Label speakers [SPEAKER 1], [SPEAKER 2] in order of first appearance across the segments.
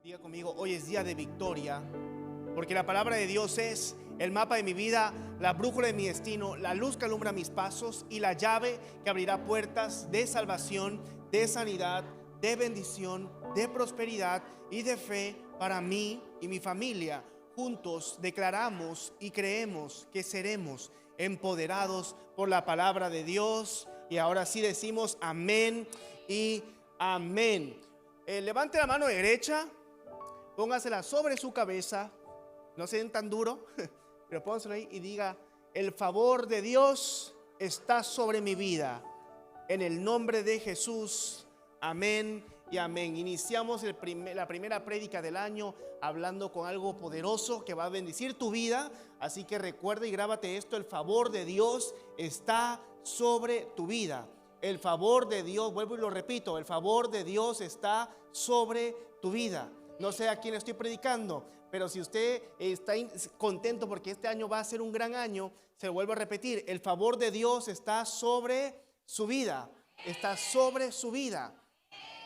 [SPEAKER 1] Diga conmigo, hoy es día de victoria, porque la palabra de Dios es el mapa de mi vida, la brújula de mi destino, la luz que alumbra mis pasos y la llave que abrirá puertas de salvación, de sanidad, de bendición, de prosperidad y de fe para mí y mi familia. Juntos declaramos y creemos que seremos empoderados por la palabra de Dios. Y ahora sí decimos amén y amén. Levante la mano derecha, póngasela sobre su cabeza, no se den tan duro, pero póngaselo ahí y diga: el favor de Dios está sobre mi vida. En el nombre de Jesús, amén y amén. Iniciamos la primera prédica del año hablando con algo poderoso que va a bendecir tu vida. Así que recuerda y grábate esto: el favor de Dios está sobre tu vida. El favor de Dios, vuelvo y lo repito, el favor de Dios está sobre tu vida. No sé a quién estoy predicando, pero si usted está contento porque este año va a ser un gran año, se lo vuelvo a repetir: el favor de Dios está sobre su vida. Está sobre su vida.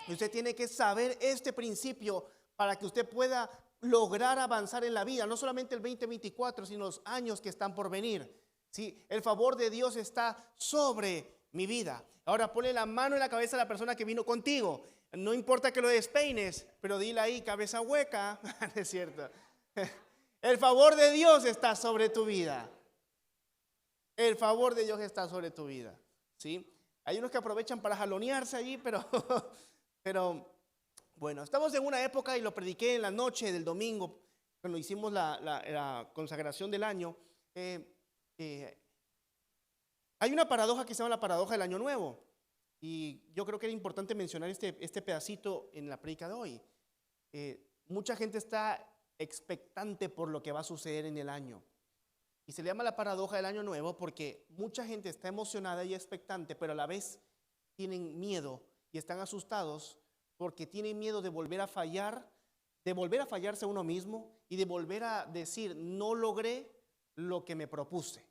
[SPEAKER 1] Y usted tiene que saber este principio para que usted pueda lograr avanzar en la vida, no solamente el 2024, sino los años que están por venir. ¿Sí? El favor de Dios está sobre mi vida. Ahora ponle la mano en la cabeza a la persona que vino contigo. No importa que lo despeines, pero dile ahí: cabeza hueca. Es cierto. El favor de Dios está sobre tu vida. El favor de Dios está sobre tu vida. ¿Sí? Hay unos que aprovechan para jalonearse allí, pero bueno, estamos en una época, y lo prediqué en la noche del domingo, cuando hicimos la consagración del año. Hay una paradoja que se llama la paradoja del año nuevo. Y yo creo que era importante mencionar este pedacito en la prédica de hoy. Mucha gente está expectante por lo que va a suceder en el año. Y se le llama la paradoja del año nuevo porque mucha gente está emocionada y expectante, pero a la vez tienen miedo y están asustados porque tienen miedo de volver a fallar, de volver a fallarse a uno mismo y de volver a decir: no logré lo que me propuse.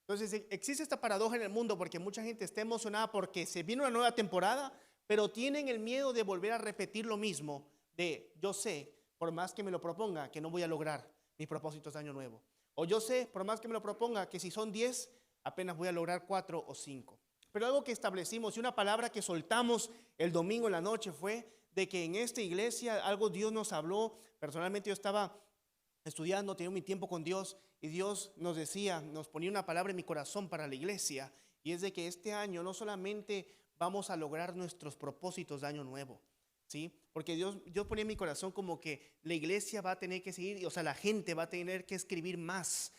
[SPEAKER 1] Entonces existe esta paradoja en el mundo porque mucha gente está emocionada porque se viene una nueva temporada, pero tienen el miedo de volver a repetir lo mismo, de: yo sé, por más que me lo proponga, que no voy a lograr mis propósitos de año nuevo. O yo sé, por más que me lo proponga, que si son 10, apenas voy a lograr 4 o 5. Pero algo que establecimos y una palabra que soltamos el domingo en la noche fue de que en esta iglesia algo Dios nos habló. Personalmente yo estaba estudiando, tenía mi tiempo con Dios, y Dios nos decía, nos ponía una palabra en mi corazón para la iglesia, y es de que este año no solamente vamos a lograr nuestros propósitos de año nuevo, ¿sí? Porque Dios ponía en mi corazón como que la iglesia va a tener que seguir, o sea, la gente va a tener que escribir más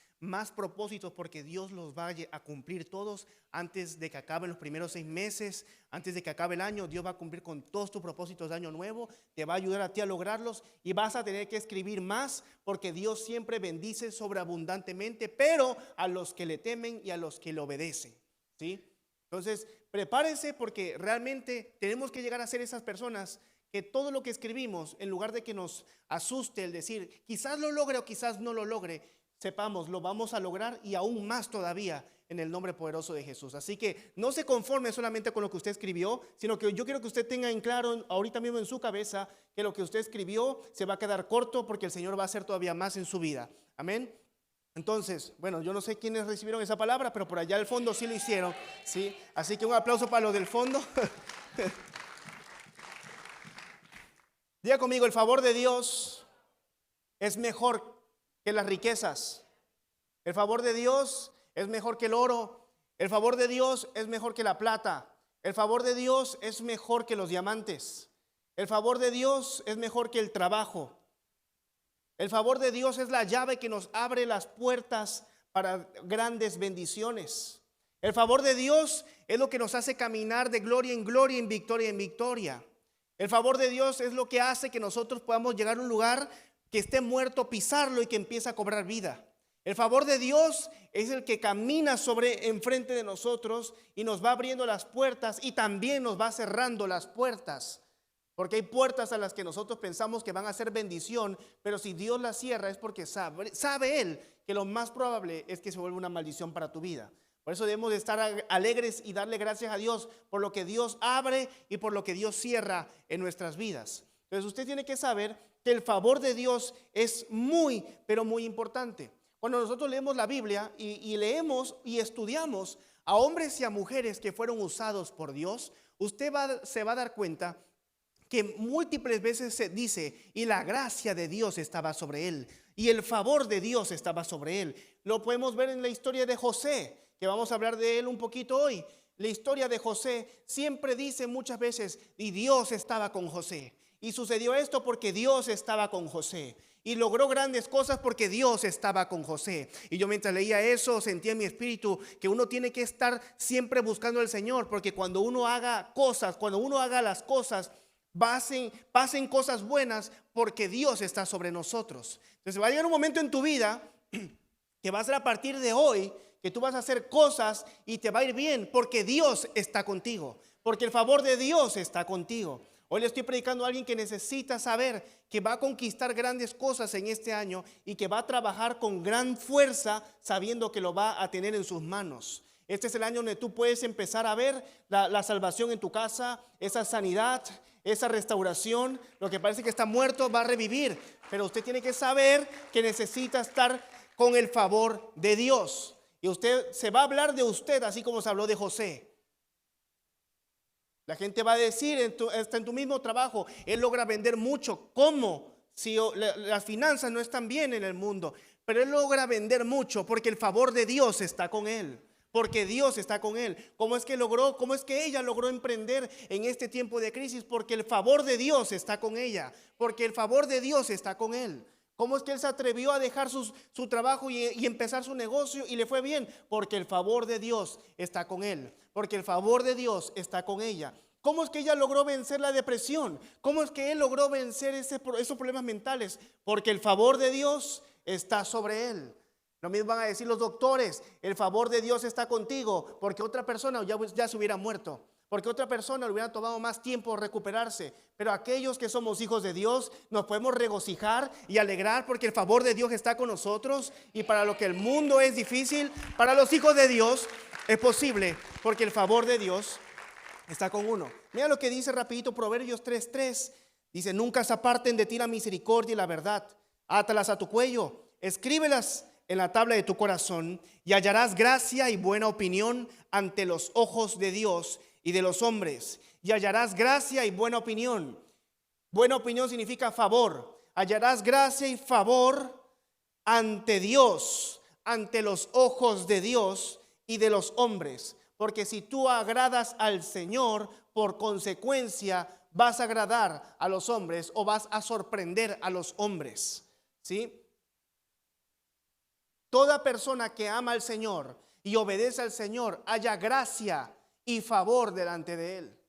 [SPEAKER 1] propósitos, porque Dios los va a cumplir todos antes de que acaben los primeros 6 meses, antes de que acabe el año. Dios va a cumplir con todos tus propósitos de año nuevo, te va a ayudar a ti a lograrlos, y vas a tener que escribir más, porque Dios siempre bendice sobreabundantemente, pero a los que le temen y a los que le obedecen, ¿sí? Entonces prepárense, porque realmente tenemos que llegar a ser esas personas que todo lo que escribimos, en lugar de que nos asuste el decir quizás lo logre o quizás no lo logre, sepamos, lo vamos a lograr, y aún más todavía, en el nombre poderoso de Jesús. Así que no se conforme solamente con lo que usted escribió, sino que yo quiero que usted tenga en claro ahorita mismo en su cabeza que lo que usted escribió se va a quedar corto, porque el Señor va a hacer todavía más en su vida. Amén. Entonces, bueno, yo no sé quiénes recibieron esa palabra, pero por allá al fondo sí lo hicieron, ¿sí? Así que un aplauso para los del fondo. Diga conmigo: el favor de Dios es mejor que las riquezas. El favor de Dios es mejor que el oro. El favor de Dios es mejor que la plata. El favor de Dios es mejor que los diamantes. El favor de Dios es mejor que el trabajo. El favor de Dios es la llave que nos abre las puertas para grandes bendiciones. El favor de Dios es lo que nos hace caminar de gloria en gloria, en victoria en victoria. El favor de Dios es lo que hace que nosotros podamos llegar a un lugar que esté muerto, pisarlo y que empiece a cobrar vida. El favor de Dios es el que camina enfrente de nosotros y nos va abriendo las puertas, y también nos va cerrando las puertas. Porque hay puertas a las que nosotros pensamos que van a ser bendición, pero si Dios las cierra es porque sabe Él que lo más probable es que se vuelva una maldición para tu vida. Por eso debemos de estar alegres y darle gracias a Dios por lo que Dios abre y por lo que Dios cierra en nuestras vidas. Entonces usted tiene que saber que el favor de Dios es muy, pero muy importante. Cuando nosotros leemos la Biblia y leemos y estudiamos a hombres y a mujeres que fueron usados por Dios, usted se va a dar cuenta que múltiples veces se dice, y la gracia de Dios estaba sobre él, y el favor de Dios estaba sobre él. Lo podemos ver en la historia de José, que vamos a hablar de él un poquito hoy. La historia de José siempre dice muchas veces, y Dios estaba con José. Y sucedió esto porque Dios estaba con José. Y logró grandes cosas porque Dios estaba con José. Y yo mientras leía eso sentía en mi espíritu que uno tiene que estar siempre buscando al Señor. Porque cuando uno haga cosas, cuando uno haga las cosas, pasen cosas buenas porque Dios está sobre nosotros. Entonces va a llegar un momento en tu vida que va a ser a partir de hoy que tú vas a hacer cosas y te va a ir bien porque Dios está contigo, porque el favor de Dios está contigo. Hoy le estoy predicando a alguien que necesita saber que va a conquistar grandes cosas en este año y que va a trabajar con gran fuerza sabiendo que lo va a tener en sus manos. Este es el año donde tú puedes empezar a ver la salvación en tu casa, esa sanidad, esa restauración. Lo que parece que está muerto va a revivir, pero usted tiene que saber que necesita estar con el favor de Dios. Y usted se va a hablar de usted así como se habló de José. La gente va a decir, hasta en tu mismo trabajo, él logra vender mucho. ¿Cómo? Si las finanzas no están bien en el mundo, pero él logra vender mucho porque el favor de Dios está con él. Porque Dios está con él. ¿Cómo es que ella logró emprender en este tiempo de crisis? Porque el favor de Dios está con ella. Porque el favor de Dios está con él. ¿Cómo es que él se atrevió a dejar su trabajo y empezar su negocio y le fue bien? Porque el favor de Dios está con él. Porque el favor de Dios está con ella. ¿Cómo es que ella logró vencer la depresión? ¿Cómo es que él logró vencer esos problemas mentales? Porque el favor de Dios está sobre él. Lo mismo van a decir los doctores, el favor de Dios está contigo, porque otra persona ya se hubiera muerto, porque otra persona le hubiera tomado más tiempo recuperarse. Pero aquellos que somos hijos de Dios nos podemos regocijar y alegrar porque el favor de Dios está con nosotros. Y para lo que el mundo es difícil, para los hijos de Dios es posible, porque el favor de Dios está con uno. Mira lo que dice rapidito Proverbios 3:3. Dice, nunca se aparten de ti la misericordia y la verdad. Átalas a tu cuello, escríbelas en la tabla de tu corazón, y hallarás gracia y buena opinión ante los ojos de Dios y de los hombres. Y hallarás gracia y buena opinión. Buena opinión significa favor. Hallarás gracia y favor ante Dios, ante los ojos de Dios y de los hombres. Porque si tú agradas al Señor, por consecuencia vas a agradar a los hombres o vas a sorprender a los hombres. ¿Sí? Toda persona que ama al Señor y obedece al Señor haya gracia y favor delante de Él.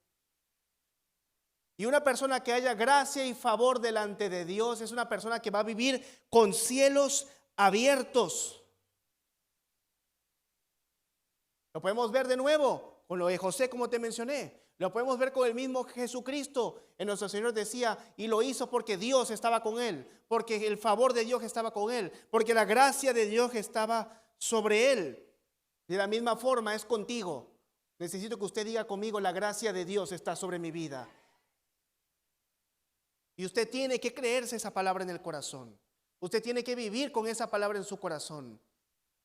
[SPEAKER 1] Y una persona que haya gracia y favor delante de Dios es una persona que va a vivir con cielos abiertos. Lo podemos ver de nuevo con lo de José, como te mencioné. Lo podemos ver con el mismo Jesucristo. En nuestro Señor decía, y lo hizo porque Dios estaba con él, porque el favor de Dios estaba con él, porque la gracia de Dios estaba sobre él. De la misma forma es contigo. Necesito que usted diga conmigo, la gracia de Dios está sobre mi vida. Y usted tiene que creerse esa palabra en el corazón. Usted tiene que vivir con esa palabra en su corazón.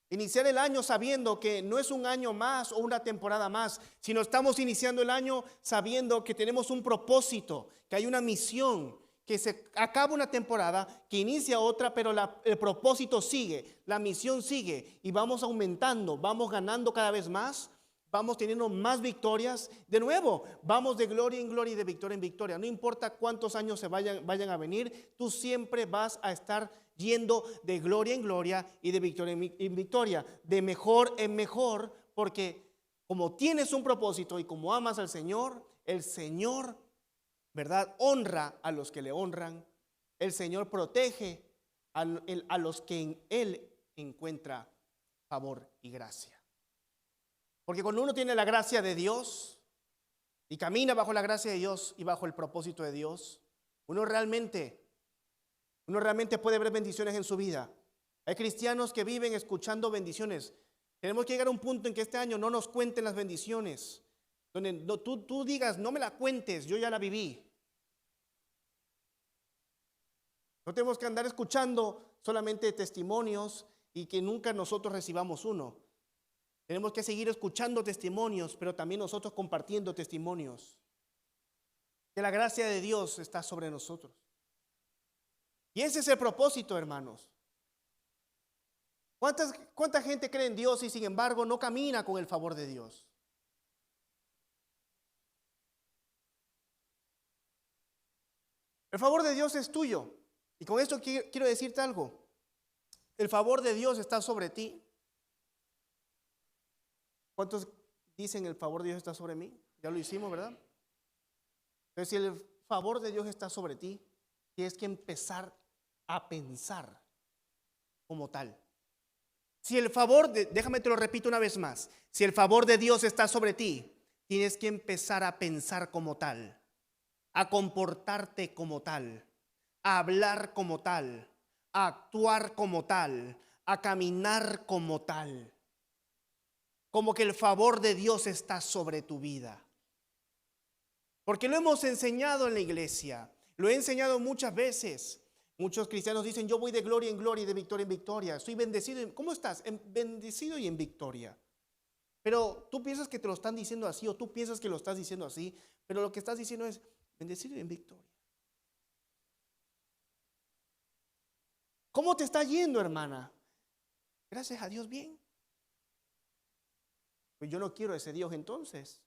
[SPEAKER 1] Iniciar el año sabiendo que no es un año más o una temporada más, sino estamos iniciando el año sabiendo que tenemos un propósito, que hay una misión, que se acaba una temporada, que inicia otra, pero el propósito sigue, la misión sigue y vamos aumentando, vamos ganando cada vez más, vamos teniendo más victorias. De nuevo, vamos de gloria en gloria y de victoria en victoria. No importa cuántos años se vayan a venir, tú siempre vas a estar yendo de gloria en gloria y de victoria en victoria, de mejor en mejor, porque como tienes un propósito y como amas al Señor, el Señor, ¿verdad?, honra a los que le honran. El Señor protege a los que en Él encuentra favor y gracia. Porque cuando uno tiene la gracia de Dios y camina bajo la gracia de Dios y bajo el propósito de Dios, uno realmente puede ver bendiciones en su vida. Hay cristianos que viven escuchando bendiciones. Tenemos que llegar a un punto en que este año no nos cuenten las bendiciones, donde tú digas, no me la cuentes, yo ya la viví. No tenemos que andar escuchando solamente testimonios y que nunca nosotros recibamos uno. Tenemos que seguir escuchando testimonios, pero también nosotros compartiendo testimonios. Que la gracia de Dios está sobre nosotros. Y ese es el propósito, hermanos. ¿Cuánta gente cree en Dios y sin embargo no camina con el favor de Dios? El favor de Dios es tuyo. Y con esto quiero decirte algo. El favor de Dios está sobre ti. ¿Cuántos dicen el favor de Dios está sobre mí? Ya lo hicimos, ¿verdad? Pero si el favor de Dios está sobre ti, tienes que empezar a pensar como tal. Si el favor déjame te lo repito una vez más. Si el favor de Dios está sobre ti, tienes que empezar a pensar como tal, a comportarte como tal, a hablar como tal, a actuar como tal, a caminar como tal. Como que el favor de Dios está sobre tu vida. Porque lo hemos enseñado en la iglesia, lo he enseñado muchas veces. Muchos cristianos dicen, yo voy de gloria en gloria y de victoria en victoria. Estoy bendecido. ¿Cómo estás? Bendecido y en victoria. Pero tú piensas que te lo están diciendo así, o tú piensas que lo estás diciendo así, pero lo que estás diciendo es bendecido y en victoria. ¿Cómo te está yendo, hermana? Gracias a Dios, bien. Pues yo no quiero ese Dios entonces.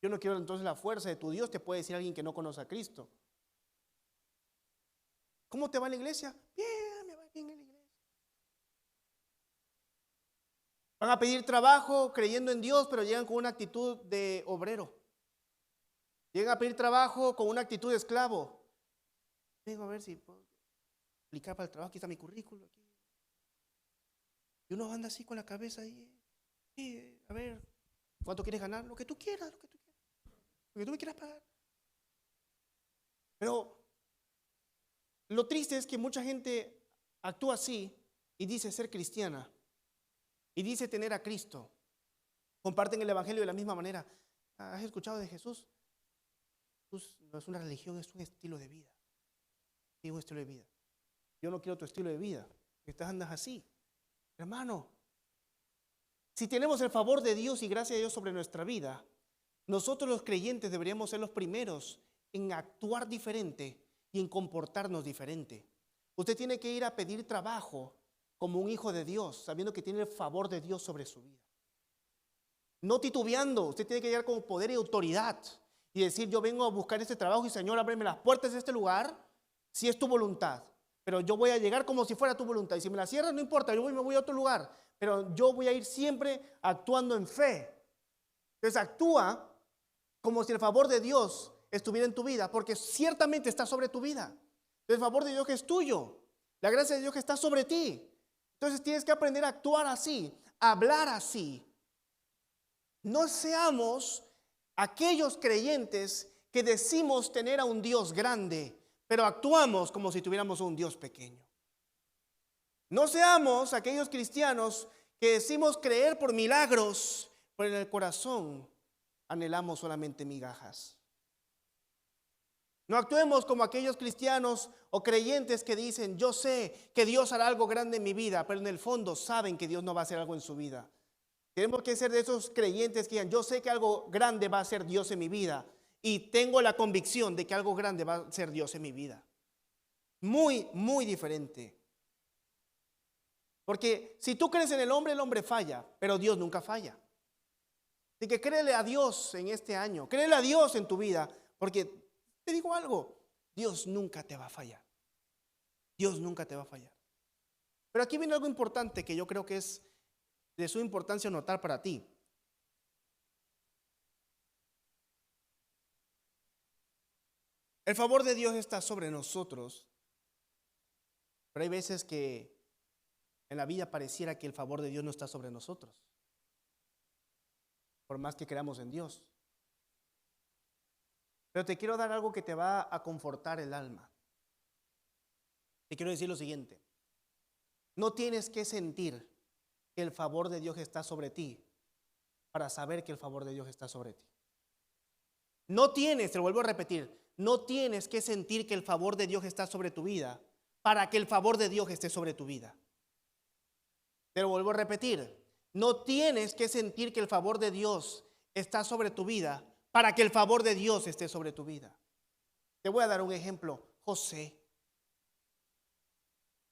[SPEAKER 1] Yo no quiero entonces la fuerza de tu Dios, te puede decir alguien que no conoce a Cristo. ¿Cómo te va en la iglesia? Bien, me va bien en la iglesia. Van a pedir trabajo creyendo en Dios, pero llegan con una actitud de obrero. Llegan a pedir trabajo con una actitud de esclavo. Vengo a ver si puedo aplicar para el trabajo, aquí está mi currículum. Aquí. Y uno anda así con la cabeza ahí. A ver, ¿cuánto quieres ganar? Lo que tú quieras, lo que tú quieras. Lo que tú me quieras pagar. Pero lo triste es que mucha gente actúa así y dice ser cristiana y dice tener a Cristo. Comparten el evangelio de la misma manera. ¿Has escuchado de Jesús? Jesús no es una religión, es un estilo de vida. Sí, un estilo de vida. Yo no quiero tu estilo de vida. Estás andas así. Hermano, si tenemos el favor de Dios y gracia de Dios sobre nuestra vida, nosotros los creyentes deberíamos ser los primeros en actuar diferente y en comportarnos diferente. Usted tiene que ir a pedir trabajo como un hijo de Dios, sabiendo que tiene el favor de Dios sobre su vida. No titubeando, usted tiene que llegar con poder y autoridad y decir, yo vengo a buscar este trabajo y Señor, ábreme las puertas de este lugar si es tu voluntad. Pero yo voy a llegar como si fuera tu voluntad. Y si me la cierras, no importa, me voy a otro lugar. Pero yo voy a ir siempre actuando en fe. Entonces actúa como si el favor de Dios estuviera en tu vida, porque ciertamente está sobre tu vida. El favor de Dios que es tuyo, la gracia de Dios que está sobre ti. Entonces tienes que aprender a actuar así, a hablar así. No seamos aquellos creyentes que decimos tener a un Dios grande, pero actuamos como si tuviéramos un Dios pequeño. No seamos aquellos cristianos que decimos creer por milagros, pero en el corazón anhelamos solamente migajas. No actuemos como aquellos cristianos o creyentes que dicen, yo sé que Dios hará algo grande en mi vida, pero en el fondo saben que Dios no va a hacer algo en su vida. Tenemos que ser de esos creyentes que digan, yo sé que algo grande va a ser Dios en mi vida y tengo la convicción de que algo grande va a ser Dios en mi vida. Muy, muy diferente. Porque si tú crees en el hombre falla, pero Dios nunca falla. Así que créele a Dios en este año, créele a Dios en tu vida, porque te digo algo, Dios nunca te va a fallar. Dios nunca te va a fallar. Pero aquí viene algo importante que yo creo que es de su importancia notar para ti. El favor de Dios está sobre nosotros, pero hay veces que en la vida pareciera que el favor de Dios no está sobre nosotros, por más que creamos en Dios. Pero te quiero dar algo que te va a confortar el alma. Te quiero decir lo siguiente. No tienes que sentir que el favor de Dios está sobre ti para saber que el favor de Dios está sobre ti. No tienes, te lo vuelvo a repetir, no tienes que sentir que el favor de Dios está sobre tu vida para que el favor de Dios esté sobre tu vida. Te lo vuelvo a repetir. No tienes que sentir que el favor de Dios está sobre tu vida para que el favor de Dios esté sobre tu vida. Te voy a dar un ejemplo. José.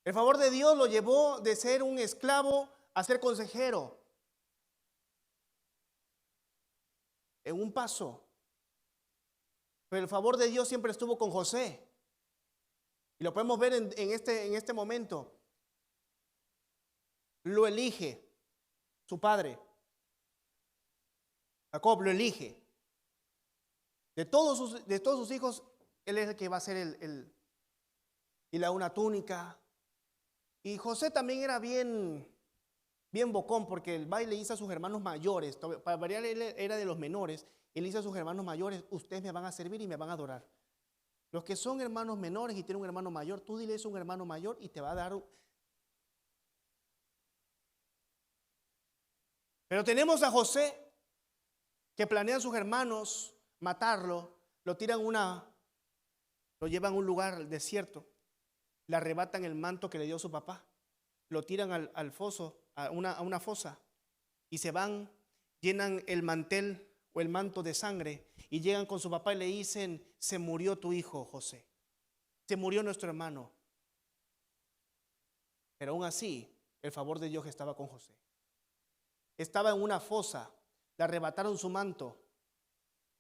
[SPEAKER 1] El favor de Dios lo llevó de ser un esclavo a ser consejero. En un paso. Pero el favor de Dios siempre estuvo con José. Y lo podemos ver en este momento. Lo elige su padre. Jacob lo elige. De todos sus hijos, él es el que va a ser y le da una túnica. Y José también era bien bocón, porque el baile hizo a sus hermanos mayores. Para variar, él era de los menores. Él dice a sus hermanos mayores: ustedes me van a servir y me van a adorar. Los que son hermanos menores y tienen un hermano mayor, tú dile eso a un hermano mayor y te va a dar. Pero tenemos a José, que planean sus hermanos matarlo, lo llevan a un lugar desierto, le arrebatan el manto que le dio su papá, lo tiran al foso, a una fosa, y se van, llenan el mantel o el manto de sangre, y llegan con su papá y le dicen: se murió tu hijo José, se murió nuestro hermano. Pero aún así, el favor de Dios estaba con José. Estaba en una fosa, le arrebataron su manto,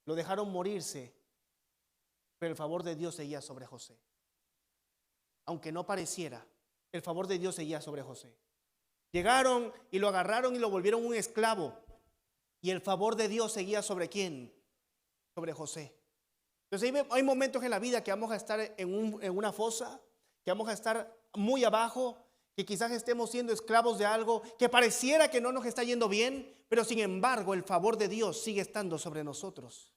[SPEAKER 1] lo dejaron morirse, pero el favor de Dios seguía sobre José. Aunque no pareciera, el favor de Dios seguía sobre José. Llegaron y lo agarraron y lo volvieron un esclavo. Y el favor de Dios seguía sobre ¿quién? Sobre José. Entonces hay momentos en la vida que vamos a estar en una fosa, que vamos a estar muy abajo, que quizás estemos siendo esclavos de algo, que pareciera que no nos está yendo bien, pero sin embargo el favor de Dios sigue estando sobre nosotros.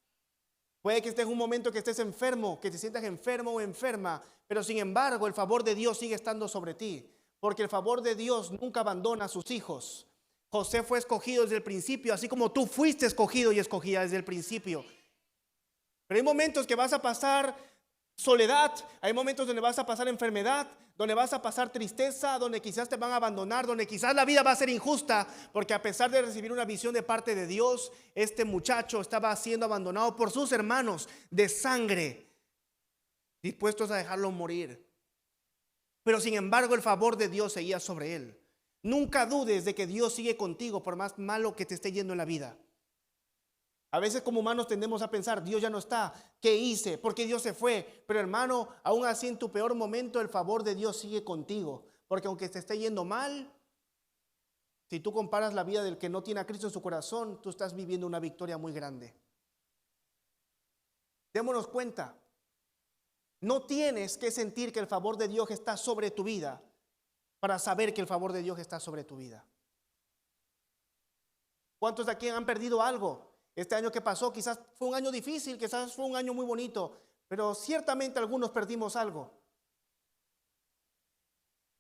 [SPEAKER 1] Puede que estés en un momento que estés enfermo, que te sientas enfermo o enferma, pero sin embargo el favor de Dios sigue estando sobre ti, porque el favor de Dios nunca abandona a sus hijos. José fue escogido desde el principio, así como tú fuiste escogido y escogida desde el principio. Pero hay momentos que vas a pasar soledad, hay momentos donde vas a pasar enfermedad, donde vas a pasar tristeza, donde quizás te van a abandonar, donde quizás la vida va a ser injusta, porque a pesar de recibir una visión de parte de Dios, este muchacho estaba siendo abandonado por sus hermanos de sangre, dispuestos a dejarlo morir. Pero sin embargo el favor de Dios seguía sobre él. Nunca dudes de que Dios sigue contigo por más malo que te esté yendo en la vida. A veces como humanos tendemos a pensar: Dios ya no está, ¿qué hice? ¿Por qué Dios se fue? Pero hermano, aún así en tu peor momento el favor de Dios sigue contigo. Porque aunque te esté yendo mal, si tú comparas la vida del que no tiene a Cristo en su corazón, tú estás viviendo una victoria muy grande. Démonos cuenta, no tienes que sentir que el favor de Dios está sobre tu vida para saber que el favor de Dios está sobre tu vida. ¿Cuántos de aquí han perdido algo? Este año que pasó quizás fue un año difícil, quizás fue un año muy bonito, pero ciertamente algunos perdimos algo.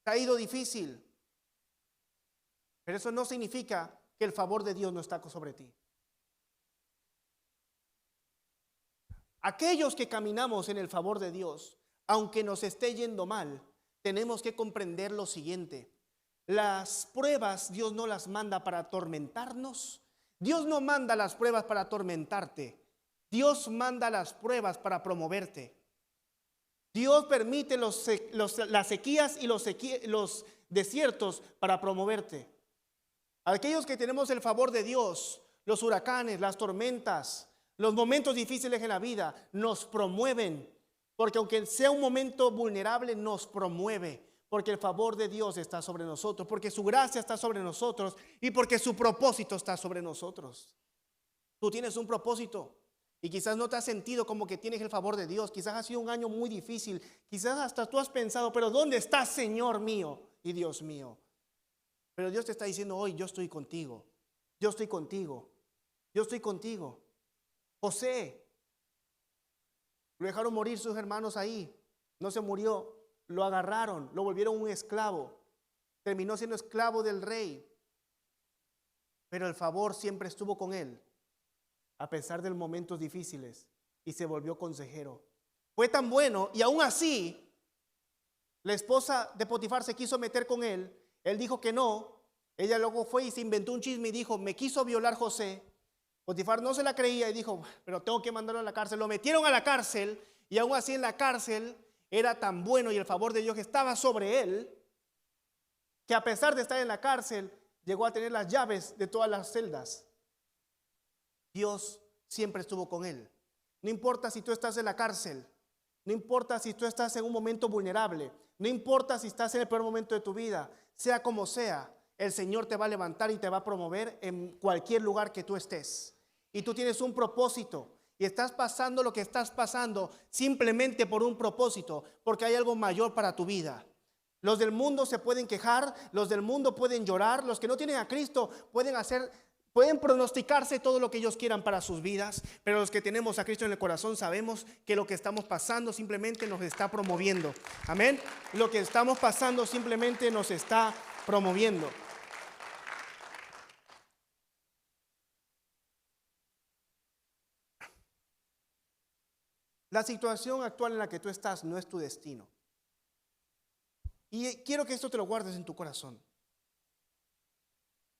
[SPEAKER 1] Ha ido difícil, pero eso no significa que el favor de Dios no está sobre ti. Aquellos que caminamos en el favor de Dios, aunque nos esté yendo mal, tenemos que comprender lo siguiente: las pruebas Dios no las manda para atormentarnos. Dios no manda las pruebas para atormentarte. Dios manda las pruebas para promoverte. Dios permite las sequías y los desiertos para promoverte. Aquellos que tenemos el favor de Dios, los huracanes, las tormentas, los momentos difíciles en la vida nos promueven. Porque aunque sea un momento vulnerable, nos promueve. Porque el favor de Dios está sobre nosotros, porque su gracia está sobre nosotros y porque su propósito está sobre nosotros. Tú tienes un propósito y quizás no te has sentido como que tienes el favor de Dios. Quizás ha sido un año muy difícil. Quizás hasta tú has pensado: pero ¿dónde estás, Señor mío y Dios mío? Pero Dios te está diciendo hoy: yo estoy contigo. Yo estoy contigo. Yo estoy contigo. José, lo dejaron morir sus hermanos ahí. No se murió. Lo agarraron, lo volvieron un esclavo. Terminó siendo esclavo del rey. Pero el favor siempre estuvo con él, a pesar de los momentos difíciles, y se volvió consejero. Fue tan bueno, y aún así la esposa de Potifar se quiso meter con él. Él dijo que no. Ella luego fue y se inventó un chisme y dijo: me quiso violar José. Potifar no se la creía y dijo: pero tengo que mandarlo a la cárcel. Lo metieron a la cárcel, y aún así en la cárcel era tan bueno y el favor de Dios estaba sobre él, que a pesar de estar en la cárcel llegó a tener las llaves de todas las celdas. Dios siempre estuvo con él. No importa si tú estás en la cárcel, no importa si tú estás en un momento vulnerable, no importa si estás en el peor momento de tu vida, sea como sea, el Señor te va a levantar y te va a promover en cualquier lugar que tú estés. Y tú tienes un propósito y estás pasando lo que estás pasando simplemente por un propósito, porque hay algo mayor para tu vida. Los del mundo se pueden quejar, los del mundo pueden llorar, los que no tienen a Cristo pueden pronosticarse todo lo que ellos quieran para sus vidas, pero los que tenemos a Cristo en el corazón sabemos que lo que estamos pasando simplemente nos está promoviendo. Amén. Lo que estamos pasando simplemente nos está promoviendo. La situación actual en la que tú estás no es tu destino. Y quiero que esto te lo guardes en tu corazón.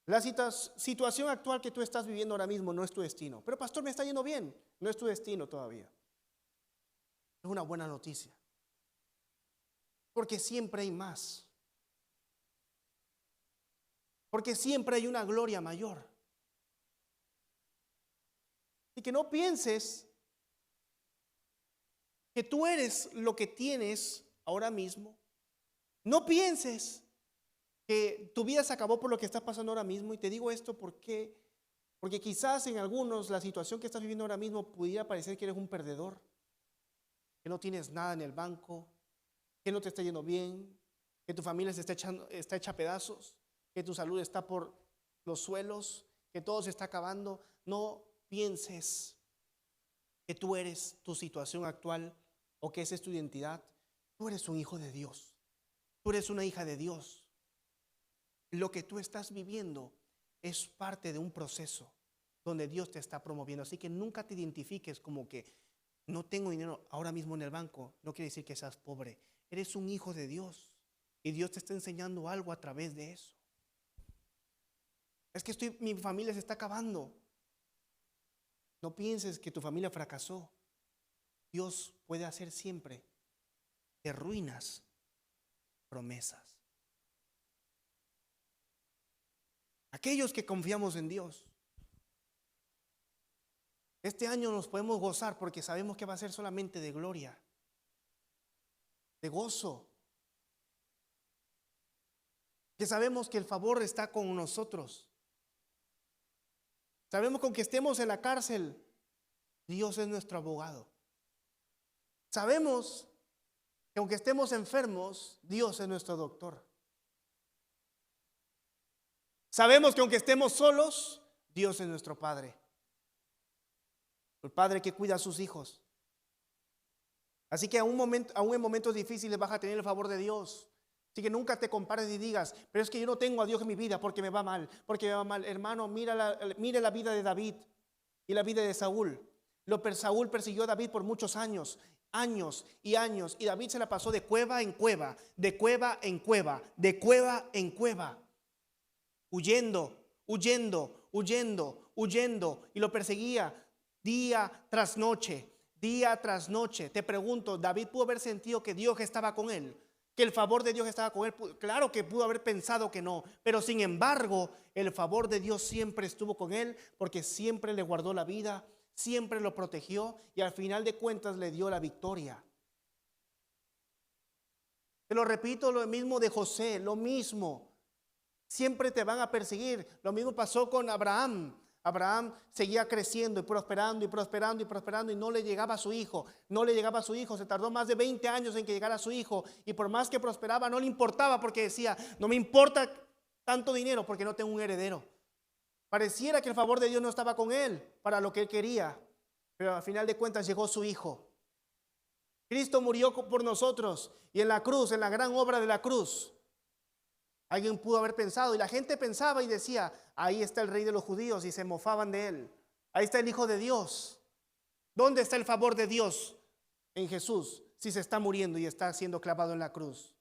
[SPEAKER 1] La situación actual que tú estás viviendo ahora mismo no es tu destino. Pero pastor, me está yendo bien. No es tu destino todavía. Es una buena noticia. Porque siempre hay más. Porque siempre hay una gloria mayor. Y que no pienses que tú eres lo que tienes ahora mismo. No pienses que tu vida se acabó por lo que estás pasando ahora mismo. Y te digo esto porque quizás en algunos la situación que estás viviendo ahora mismo pudiera parecer que eres un perdedor, que no tienes nada en el banco, que no te está yendo bien, que tu familia está hecha a pedazos, que tu salud está por los suelos, que todo se está acabando. No pienses que tú eres tu situación actual o que esa es tu identidad. Tú eres un hijo de Dios. Tú eres una hija de Dios. Lo que tú estás viviendo es parte de un proceso donde Dios te está promoviendo. Así que nunca te identifiques como que no tengo dinero ahora mismo en el banco. No quiere decir que seas pobre. Eres un hijo de Dios y Dios te está enseñando algo a través de eso. Es que mi familia se está acabando. No pienses que tu familia fracasó. Dios puede hacer siempre de ruinas promesas. Aquellos que confiamos en Dios, este año nos podemos gozar porque sabemos que va a ser solamente de gloria, de gozo, que sabemos que el favor está con nosotros. Sabemos que aunque estemos en la cárcel, Dios es nuestro abogado. Sabemos que aunque estemos enfermos, Dios es nuestro doctor. Sabemos que aunque estemos solos, Dios es nuestro Padre. El Padre que cuida a sus hijos. Así que aún en momentos difíciles vas a tener el favor de Dios. Así que nunca te compares y digas: pero es que yo no tengo a Dios en mi vida porque me va mal. Porque me va mal. Hermano, mira la vida de David y la vida de Saúl. Saúl persiguió a David por muchos años. Años y años. Y David se la pasó de cueva en cueva. De cueva en cueva. De cueva en cueva. Huyendo. Y lo perseguía día tras noche. Día tras noche. Te pregunto, ¿David pudo haber sentido que Dios estaba con él? Que el favor de Dios estaba con él. Claro que pudo haber pensado que no, pero sin embargo el favor de Dios siempre estuvo con él, porque siempre le guardó la vida, siempre lo protegió y al final de cuentas le dio la victoria. Te lo repito, lo mismo de José, lo mismo. Siempre te van a perseguir. Lo mismo pasó con Abraham. Abraham seguía creciendo y prosperando y no le llegaba a su hijo. Se tardó más de 20 años en que llegara a su hijo. Y por más que prosperaba, no le importaba, porque decía: no me importa tanto dinero porque no tengo un heredero. Pareciera que el favor de Dios no estaba con él para lo que él quería. Pero al final de cuentas llegó su hijo. Cristo murió por nosotros. Y en la cruz, en la gran obra de la cruz, alguien pudo haber pensado, y la gente pensaba y decía: ahí está el rey de los judíos, y se mofaban de él. Ahí está el Hijo de Dios. ¿Dónde está el favor de Dios? en Jesús si se está muriendo y está siendo clavado en la cruz?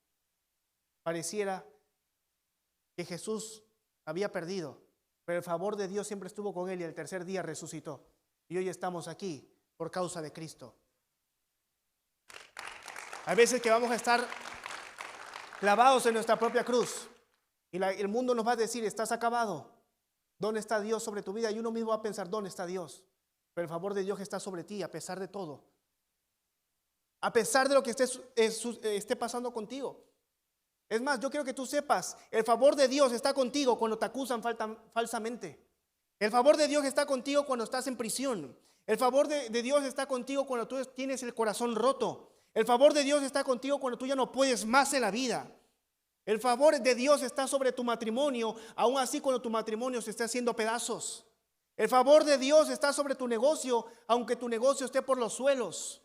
[SPEAKER 1] Pareciera que Jesús había perdido, pero el favor de Dios siempre estuvo con él y el tercer día resucitó. Y hoy estamos aquí por causa de Cristo. Hay veces que vamos a estar clavados en nuestra propia cruz y el mundo nos va a decir: estás acabado. ¿Dónde está Dios sobre tu vida? Y uno mismo va a pensar: ¿dónde está Dios? Pero el favor de Dios está sobre ti a pesar de todo. A pesar de lo que esté pasando contigo. Es más, yo quiero que tú sepas, el favor de Dios está contigo cuando te acusan falsamente. El favor de Dios está contigo cuando estás en prisión. El favor de Dios está contigo cuando tú tienes el corazón roto. El favor de Dios está contigo cuando tú ya no puedes más en la vida. El favor de Dios está sobre tu matrimonio, aún así cuando tu matrimonio se esté haciendo pedazos. El favor de Dios está sobre tu negocio, aunque tu negocio esté por los suelos.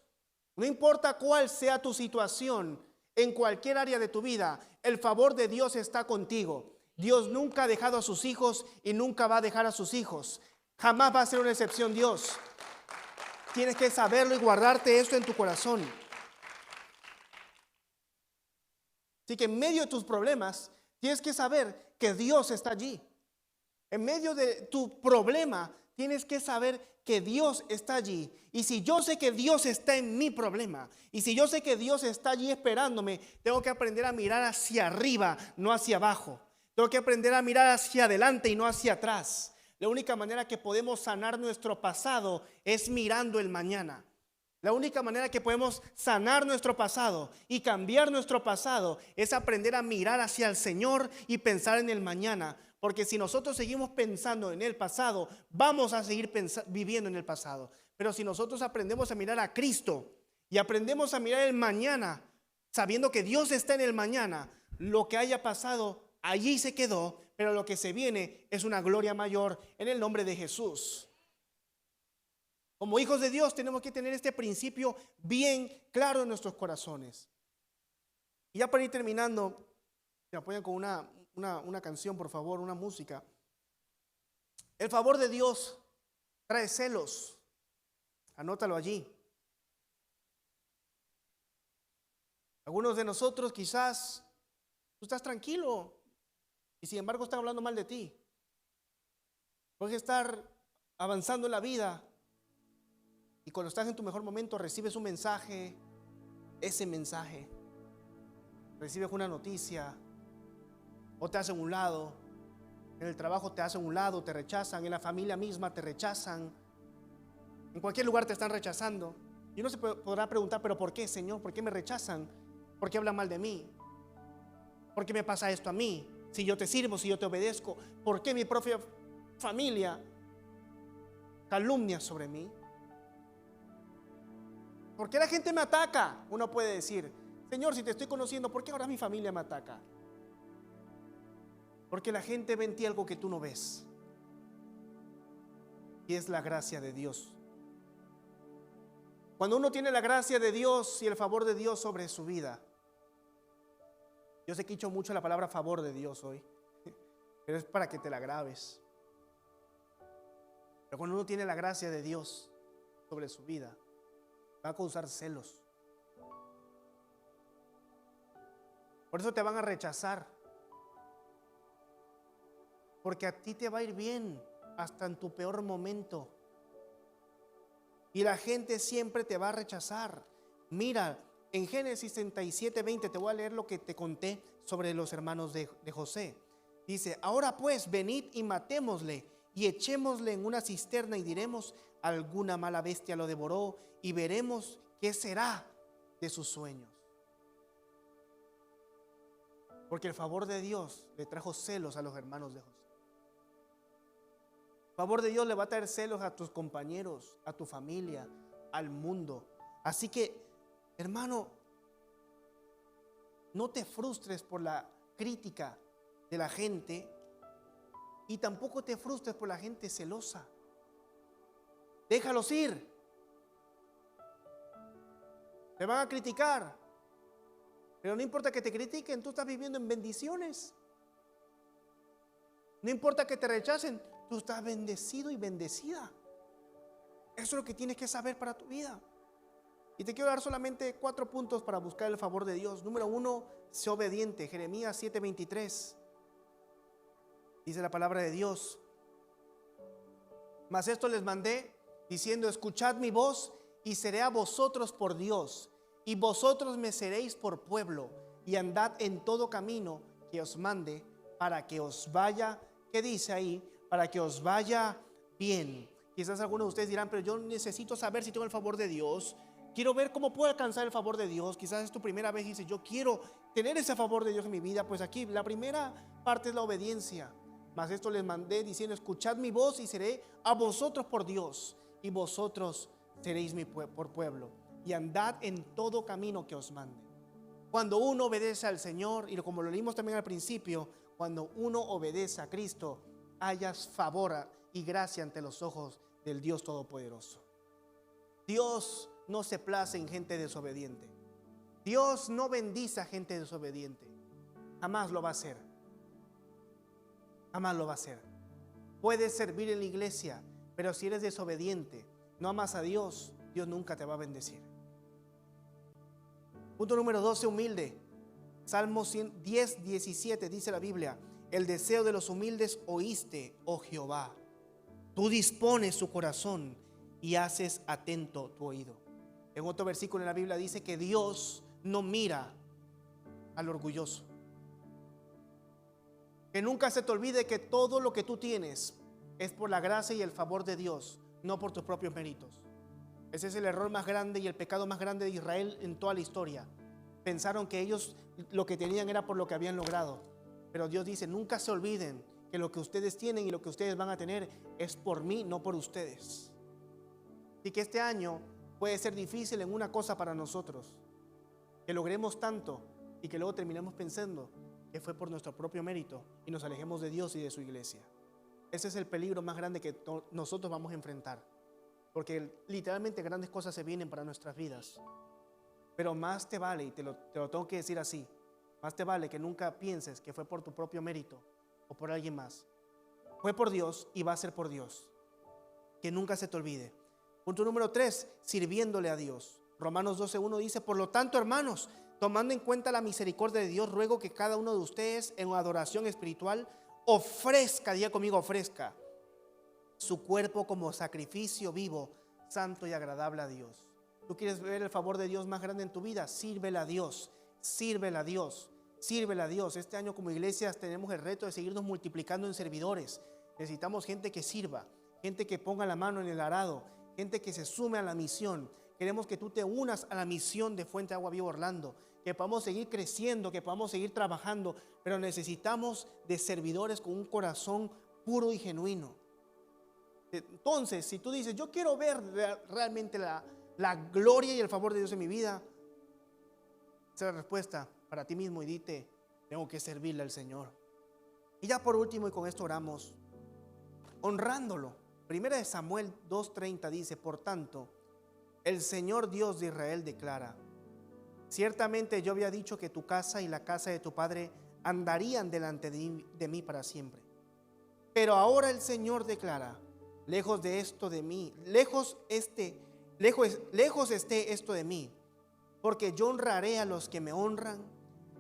[SPEAKER 1] No importa cuál sea tu situación, en cualquier área de tu vida, el favor de Dios está contigo. Dios nunca ha dejado a sus hijos y nunca va a dejar a sus hijos. Jamás va a ser una excepción Dios. Tienes que saberlo y guardarte esto en tu corazón. Así que en medio de tus problemas, tienes que saber que Dios está allí. En medio de tu problema, tienes que saber que Dios está allí. Y si yo sé que Dios está en mi problema, y si yo sé que Dios está allí esperándome, tengo que aprender a mirar hacia arriba, no hacia abajo. Tengo que aprender a mirar hacia adelante y no hacia atrás. La única manera que podemos sanar nuestro pasado es mirando el mañana. La única manera que podemos sanar nuestro pasado y cambiar nuestro pasado es aprender a mirar hacia el Señor y pensar en el mañana. Porque si nosotros seguimos pensando en el pasado, vamos a seguir viviendo en el pasado. Pero si nosotros aprendemos a mirar a Cristo y aprendemos a mirar el mañana, sabiendo que Dios está en el mañana, lo que haya pasado allí se quedó, pero lo que se viene es una gloria mayor en el nombre de Jesús. Como hijos de Dios tenemos que tener este principio bien claro en nuestros corazones. Y ya para ir terminando, me apoyan con una canción, por favor, una música. El favor de Dios trae celos. Anótalo allí. Algunos de nosotros quizás tú estás tranquilo y sin embargo están hablando mal de ti. Puedes estar avanzando en la vida y cuando estás en tu mejor momento recibes un mensaje, ese mensaje, recibes una noticia o te hacen un lado, en el trabajo te hacen un lado, te rechazan, en la familia misma te rechazan, en cualquier lugar te están rechazando. Y uno se podrá preguntar: ¿pero por qué, Señor? ¿Por qué me rechazan? ¿Por qué hablan mal de mí? ¿Por qué me pasa esto a mí? Si yo te sirvo, si yo te obedezco, ¿por qué mi propia familia calumnia sobre mí? ¿Por qué la gente me ataca? Uno puede decir: Señor, si te estoy conociendo, ¿por qué ahora mi familia me ataca? Porque la gente ve en ti algo que tú no ves. Y es la gracia de Dios. Cuando uno tiene la gracia de Dios y el favor de Dios sobre su vida. Yo sé que he dicho mucho la palabra favor de Dios hoy, pero es para que te la grabes. Pero cuando uno tiene la gracia de Dios sobre su vida, va a causar celos. Por eso te van a rechazar. Porque a ti te va a ir bien hasta en tu peor momento. Y la gente siempre te va a rechazar. Mira, en Génesis 37:20 te voy a leer lo que te conté sobre los hermanos de José. Dice: ahora pues, venid y matémosle y echémosle en una cisterna y diremos: alguna mala bestia lo devoró, y veremos qué será de sus sueños. Porque el favor de Dios le trajo celos a los hermanos de José. El favor de Dios le va a traer celos a tus compañeros, a tu familia, al mundo. Así que, hermano, no te frustres por la crítica de la gente y tampoco te frustres por la gente celosa. Déjalos ir. Te van a criticar, pero no importa que te critiquen, tú estás viviendo en bendiciones. No importa que te rechacen, tú estás bendecido y bendecida. Eso es lo que tienes que saber para tu vida. Y te quiero dar solamente 4 puntos para buscar el favor de Dios. Número 1, sé obediente. Jeremías 7:23. Dice la palabra de Dios: mas esto les mandé, diciendo, escuchad mi voz, y seré a vosotros por Dios, y vosotros me seréis por pueblo, y andad en todo camino que os mande, para que os vaya, ¿qué dice ahí? Para que os vaya bien. Quizás algunos de ustedes dirán, pero yo necesito saber si tengo el favor de Dios. Quiero ver cómo puedo alcanzar el favor de Dios. Quizás es tu primera vez y dices, yo quiero tener ese favor de Dios en mi vida. Pues aquí la primera parte es la obediencia. Mas esto les mandé diciendo, escuchad mi voz y seré a vosotros por Dios, y vosotros seréis mi por pueblo, y andad en todo camino que os mande. Cuando uno obedece al Señor, y como lo leímos también al principio, cuando uno obedece a Cristo, hayas favor y gracia ante los ojos del Dios Todopoderoso. Dios no se place en gente desobediente. Dios no bendice a gente desobediente. Jamás lo va a hacer. Jamás lo va a hacer. Puedes servir en la iglesia, pero si eres desobediente, no amas a Dios, Dios nunca te va a bendecir. Punto número 2, sé humilde. Salmo 10:17 dice la Biblia: el deseo de los humildes oíste, oh Jehová. Tú dispones su corazón y haces atento tu oído. En otro versículo en la Biblia dice que Dios no mira al orgulloso. Que nunca se te olvide que todo lo que tú tienes es por la gracia y el favor de Dios, no por tus propios méritos. Ese es el error más grande y el pecado más grande de Israel en toda la historia. Pensaron que ellos lo que tenían era por lo que habían logrado. Pero Dios dice, nunca se olviden que lo que ustedes tienen y lo que ustedes van a tener es por mí, no por ustedes. Y que este año puede ser difícil en una cosa para nosotros, que logremos tanto y que luego terminemos pensando que fue por nuestro propio mérito y nos alejemos de Dios y de su iglesia. Ese es el peligro más grande que nosotros vamos a enfrentar, porque literalmente grandes cosas se vienen para nuestras vidas. Pero más te vale, y te lo tengo que decir así, más te vale que nunca pienses que fue por tu propio mérito o por alguien más. Fue por Dios y va a ser por Dios. Que nunca se te olvide. Punto número 3, sirviéndole a Dios. Romanos 12:1 dice, por lo tanto, hermanos, tomando en cuenta la misericordia de Dios, ruego que cada uno de ustedes en adoración espiritual ofrezca, diga conmigo, ofrezca su cuerpo como sacrificio vivo, santo y agradable a Dios. ¿Tú quieres ver el favor de Dios más grande en tu vida? Sírvele a Dios, sírvele a Dios, sírvele a Dios. Este año como iglesias tenemos el reto de seguirnos multiplicando en servidores. Necesitamos gente que sirva, gente que ponga la mano en el arado, gente que se sume a la misión. Queremos que tú te unas a la misión de Fuente de Agua Viva Orlando, que podamos seguir creciendo, que podamos seguir trabajando, pero necesitamos de servidores con un corazón puro y genuino. Entonces, si tú dices, yo quiero ver realmente la gloria y el favor de Dios en mi vida, esa es la respuesta para ti mismo y dite, tengo que servirle al Señor. Y ya por último, y con esto oramos, honrándolo. Primera de Samuel 2:30 dice, por tanto, el Señor Dios de Israel declara, ciertamente yo había dicho que tu casa y la casa de tu padre andarían delante de mí para siempre. Pero ahora el Señor declara, lejos de esto de mí, lejos esté esto de mí, porque yo honraré a los que me honran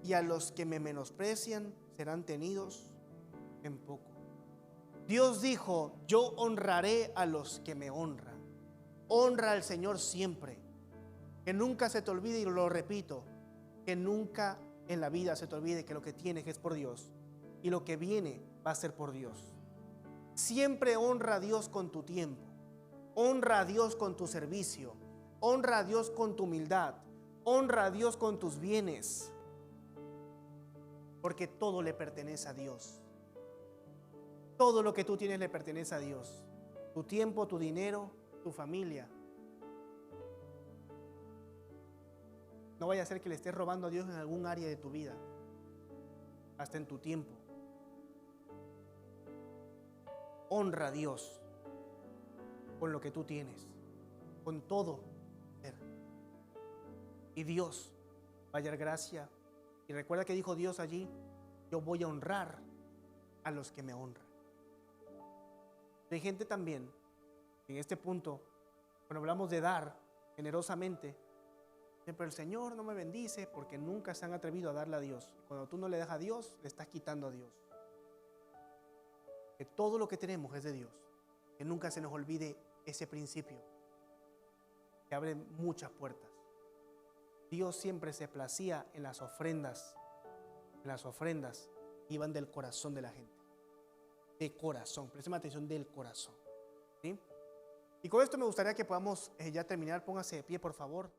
[SPEAKER 1] y a los que me menosprecian serán tenidos en poco. Dios dijo, yo honraré a los que me honran. Honra al Señor siempre. Que nunca se te olvide, y lo repito, que nunca en la vida se te olvide que lo que tienes es por Dios y lo que viene va a ser por Dios. Siempre honra a Dios con tu tiempo, honra a Dios con tu servicio, honra a Dios con tu humildad, honra a Dios con tus bienes, porque todo le pertenece a Dios. Todo lo que tú tienes le pertenece a Dios. Tu tiempo, tu dinero, tu familia. No vaya a ser que le estés robando a Dios en algún área de tu vida, hasta en tu tiempo. Honra a Dios con lo que tú tienes, con todo. Y Dios va a dar gracia. Y recuerda que dijo Dios allí, yo voy a honrar a los que me honran. Hay gente también, en este punto, cuando hablamos de dar generosamente, Pero el Señor no me bendice porque nunca se han atrevido a darle a Dios. Cuando tú no le das a Dios, le estás quitando a Dios. Que todo lo que tenemos es de Dios. Que nunca se nos olvide ese principio que abre muchas puertas. Dios siempre se placía en las ofrendas. En las ofrendas iban del corazón de la gente. De corazón. Presten atención, del corazón. ¿Sí? Y con esto me gustaría que podamos ya terminar. Póngase de pie, por favor.